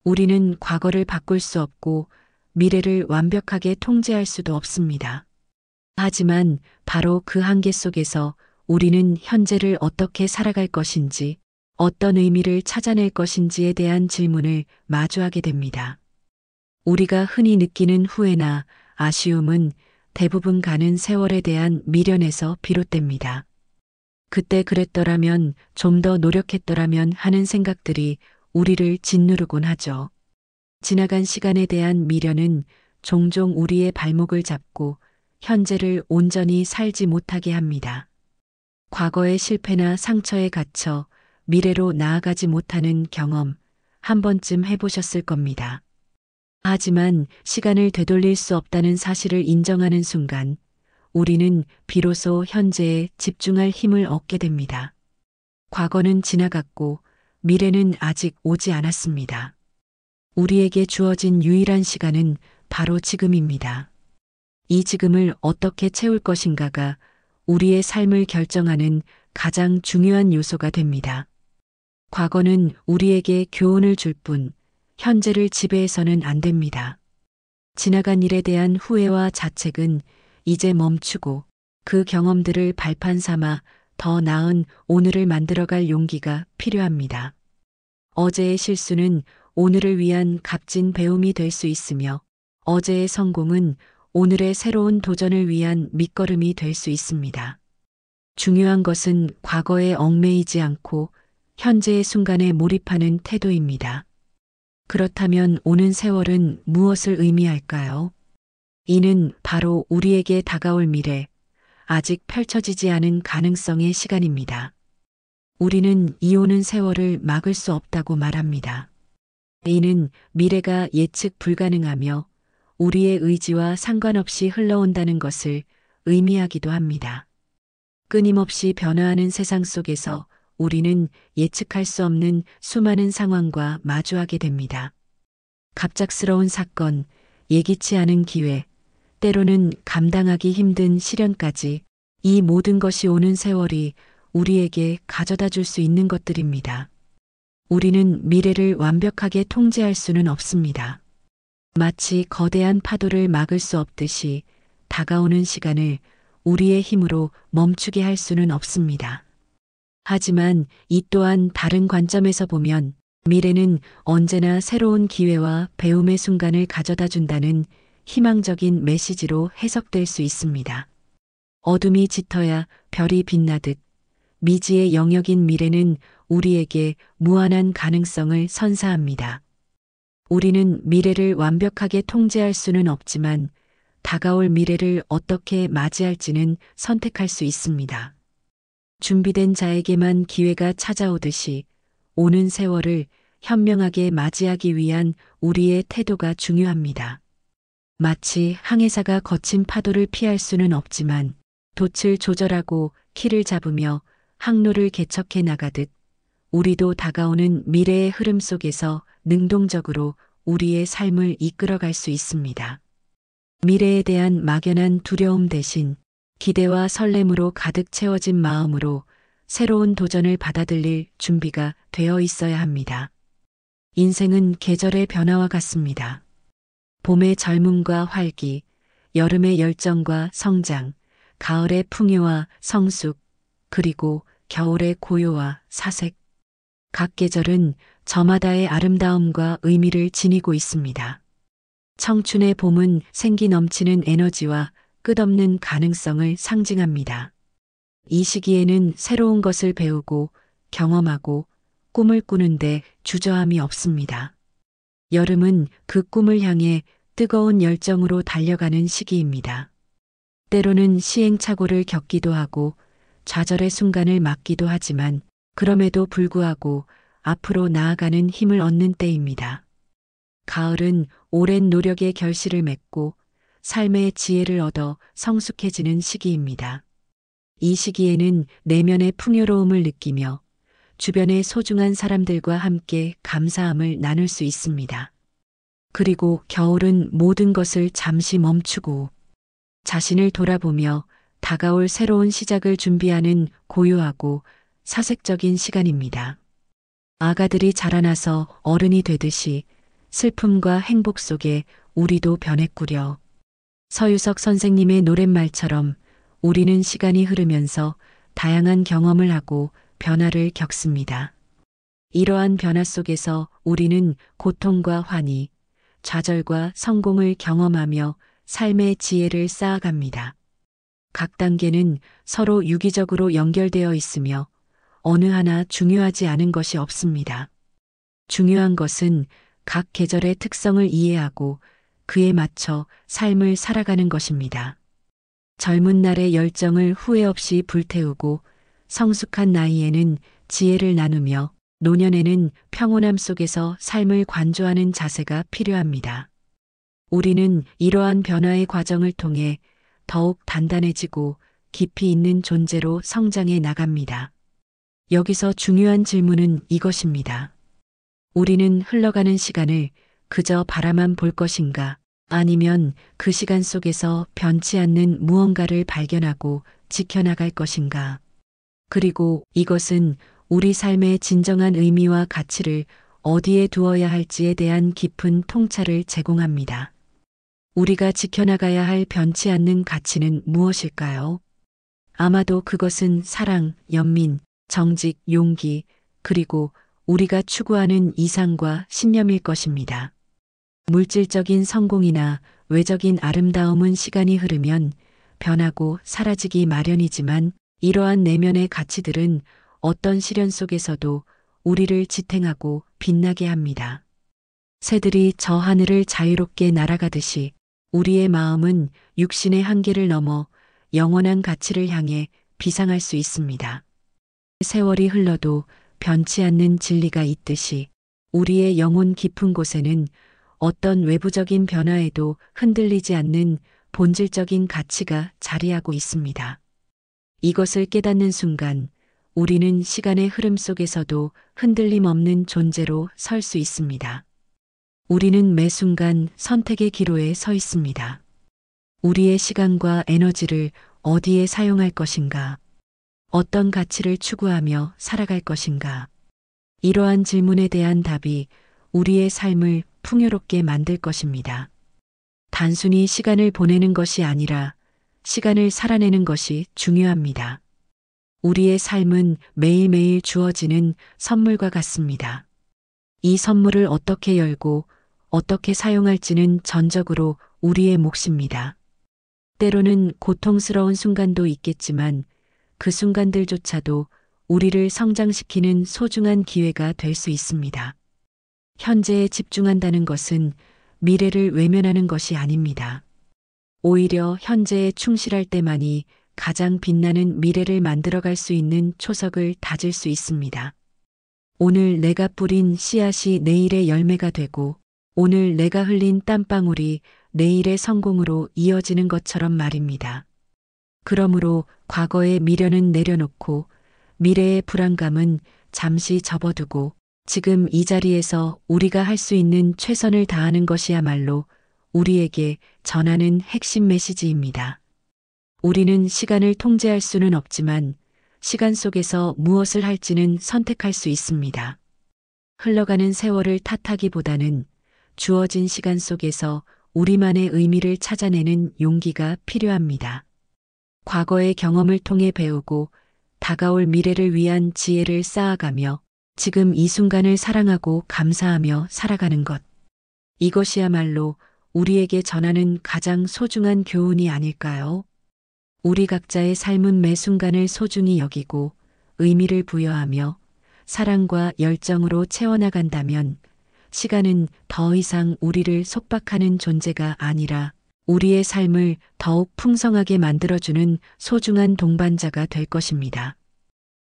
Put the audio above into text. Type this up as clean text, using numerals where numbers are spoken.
우리는 과거를 바꿀 수 없고 미래를 완벽하게 통제할 수도 없습니다. 하지만 바로 그 한계 속에서 우리는 현재를 어떻게 살아갈 것인지, 어떤 의미를 찾아낼 것인지에 대한 질문을 마주하게 됩니다. 우리가 흔히 느끼는 후회나 아쉬움은 대부분 가는 세월에 대한 미련에서 비롯됩니다. 그때 그랬더라면, 좀 더 노력했더라면 하는 생각들이 우리를 짓누르곤 하죠. 지나간 시간에 대한 미련은 종종 우리의 발목을 잡고 현재를 온전히 살지 못하게 합니다. 과거의 실패나 상처에 갇혀 미래로 나아가지 못하는 경험 한 번쯤 해보셨을 겁니다. 하지만 시간을 되돌릴 수 없다는 사실을 인정하는 순간 우리는 비로소 현재에 집중할 힘을 얻게 됩니다. 과거는 지나갔고 미래는 아직 오지 않았습니다. 우리에게 주어진 유일한 시간은 바로 지금입니다. 이 지금을 어떻게 채울 것인가가 우리의 삶을 결정하는 가장 중요한 요소가 됩니다. 과거는 우리에게 교훈을 줄 뿐 현재를 지배해서는 안 됩니다. 지나간 일에 대한 후회와 자책은 이제 멈추고 그 경험들을 발판 삼아 더 나은 오늘을 만들어갈 용기가 필요합니다. 어제의 실수는 오늘을 위한 값진 배움이 될 수 있으며 어제의 성공은 오늘의 새로운 도전을 위한 밑거름이 될 수 있습니다. 중요한 것은 과거에 얽매이지 않고 현재의 순간에 몰입하는 태도입니다. 그렇다면 오는 세월은 무엇을 의미할까요? 이는 바로 우리에게 다가올 미래, 아직 펼쳐지지 않은 가능성의 시간입니다. 우리는 이 오는 세월을 막을 수 없다고 말합니다. 이는 미래가 예측 불가능하며 우리의 의지와 상관없이 흘러온다는 것을 의미하기도 합니다. 끊임없이 변화하는 세상 속에서 우리는 예측할 수 없는 수많은 상황과 마주하게 됩니다. 갑작스러운 사건, 예기치 않은 기회, 때로는 감당하기 힘든 시련까지 이 모든 것이 오는 세월이 우리에게 가져다 줄 수 있는 것들입니다. 우리는 미래를 완벽하게 통제할 수는 없습니다. 마치 거대한 파도를 막을 수 없듯이 다가오는 시간을 우리의 힘으로 멈추게 할 수는 없습니다. 하지만 이 또한 다른 관점에서 보면 미래는 언제나 새로운 기회와 배움의 순간을 가져다 준다는 희망적인 메시지로 해석될 수 있습니다. 어둠이 짙어야 별이 빛나듯 미지의 영역인 미래는 우리에게 무한한 가능성을 선사합니다. 우리는 미래를 완벽하게 통제할 수는 없지만 다가올 미래를 어떻게 맞이할지는 선택할 수 있습니다. 준비된 자에게만 기회가 찾아오듯이 오는 세월을 현명하게 맞이하기 위한 우리의 태도가 중요합니다. 마치 항해사가 거친 파도를 피할 수는 없지만 돛을 조절하고 키를 잡으며 항로를 개척해 나가듯 우리도 다가오는 미래의 흐름 속에서 능동적으로 우리의 삶을 이끌어갈 수 있습니다. 미래에 대한 막연한 두려움 대신 기대와 설렘으로 가득 채워진 마음으로 새로운 도전을 받아들일 준비가 되어 있어야 합니다. 인생은 계절의 변화와 같습니다. 봄의 젊음과 활기, 여름의 열정과 성장, 가을의 풍요와 성숙, 그리고 겨울의 고요와 사색. 각 계절은 저마다의 아름다움과 의미를 지니고 있습니다. 청춘의 봄은 생기 넘치는 에너지와 끝없는 가능성을 상징합니다. 이 시기에는 새로운 것을 배우고 경험하고 꿈을 꾸는데 주저함이 없습니다. 여름은 그 꿈을 향해 뜨거운 열정으로 달려가는 시기입니다. 때로는 시행착오를 겪기도 하고 좌절의 순간을 맞기도 하지만 그럼에도 불구하고 앞으로 나아가는 힘을 얻는 때입니다. 가을은 오랜 노력의 결실을 맺고 삶의 지혜를 얻어 성숙해지는 시기입니다. 이 시기에는 내면의 풍요로움을 느끼며 주변의 소중한 사람들과 함께 감사함을 나눌 수 있습니다. 그리고 겨울은 모든 것을 잠시 멈추고 자신을 돌아보며 다가올 새로운 시작을 준비하는 고요하고 사색적인 시간입니다. 아가들이 자라나서 어른이 되듯이 슬픔과 행복 속에 우리도 변했구려. 서유석 선생님의 노랫말처럼 우리는 시간이 흐르면서 다양한 경험을 하고 변화를 겪습니다. 이러한 변화 속에서 우리는 고통과 환희, 좌절과 성공을 경험하며 삶의 지혜를 쌓아갑니다. 각 단계는 서로 유기적으로 연결되어 있으며 어느 하나 중요하지 않은 것이 없습니다. 중요한 것은 각 계절의 특성을 이해하고 그에 맞춰 삶을 살아가는 것입니다. 젊은 날의 열정을 후회 없이 불태우고 성숙한 나이에는 지혜를 나누며 노년에는 평온함 속에서 삶을 관조하는 자세가 필요합니다. 우리는 이러한 변화의 과정을 통해 더욱 단단해지고 깊이 있는 존재로 성장해 나갑니다. 여기서 중요한 질문은 이것입니다. 우리는 흘러가는 시간을 그저 바라만 볼 것인가? 아니면 그 시간 속에서 변치 않는 무언가를 발견하고 지켜나갈 것인가? 그리고 이것은 우리 삶의 진정한 의미와 가치를 어디에 두어야 할지에 대한 깊은 통찰을 제공합니다. 우리가 지켜나가야 할 변치 않는 가치는 무엇일까요? 아마도 그것은 사랑, 연민, 정직, 용기, 그리고 우리가 추구하는 이상과 신념일 것입니다. 물질적인 성공이나 외적인 아름다움은 시간이 흐르면 변하고 사라지기 마련이지만 이러한 내면의 가치들은 어떤 시련 속에서도 우리를 지탱하고 빛나게 합니다. 새들이 저 하늘을 자유롭게 날아가듯이 우리의 마음은 육신의 한계를 넘어 영원한 가치를 향해 비상할 수 있습니다. 세월이 흘러도 변치 않는 진리가 있듯이 우리의 영혼 깊은 곳에는 어떤 외부적인 변화에도 흔들리지 않는 본질적인 가치가 자리하고 있습니다. 이것을 깨닫는 순간 우리는 시간의 흐름 속에서도 흔들림 없는 존재로 설 수 있습니다. 우리는 매 순간 선택의 기로에 서 있습니다. 우리의 시간과 에너지를 어디에 사용할 것인가? 어떤 가치를 추구하며 살아갈 것인가? 이러한 질문에 대한 답이 우리의 삶을 풍요롭게 만들 것입니다. 단순히 시간을 보내는 것이 아니라 시간을 살아내는 것이 중요합니다. 우리의 삶은 매일매일 주어지는 선물과 같습니다. 이 선물을 어떻게 열고 어떻게 사용할지는 전적으로 우리의 몫입니다. 때로는 고통스러운 순간도 있겠지만 그 순간들조차도 우리를 성장시키는 소중한 기회가 될 수 있습니다. 현재에 집중한다는 것은 미래를 외면하는 것이 아닙니다. 오히려 현재에 충실할 때만이 가장 빛나는 미래를 만들어갈 수 있는 초석을 다질 수 있습니다. 오늘 내가 뿌린 씨앗이 내일의 열매가 되고 오늘 내가 흘린 땀방울이 내일의 성공으로 이어지는 것처럼 말입니다. 그러므로 과거의 미련은 내려놓고 미래의 불안감은 잠시 접어두고 지금 이 자리에서 우리가 할 수 있는 최선을 다하는 것이야말로 우리에게 전하는 핵심 메시지입니다. 우리는 시간을 통제할 수는 없지만 시간 속에서 무엇을 할지는 선택할 수 있습니다. 흘러가는 세월을 탓하기보다는 주어진 시간 속에서 우리만의 의미를 찾아내는 용기가 필요합니다. 과거의 경험을 통해 배우고 다가올 미래를 위한 지혜를 쌓아가며 지금 이 순간을 사랑하고 감사하며 살아가는 것. 이것이야말로 우리에게 전하는 가장 소중한 교훈이 아닐까요? 우리 각자의 삶은 매 순간을 소중히 여기고 의미를 부여하며 사랑과 열정으로 채워나간다면 시간은 더 이상 우리를 속박하는 존재가 아니라 우리의 삶을 더욱 풍성하게 만들어주는 소중한 동반자가 될 것입니다.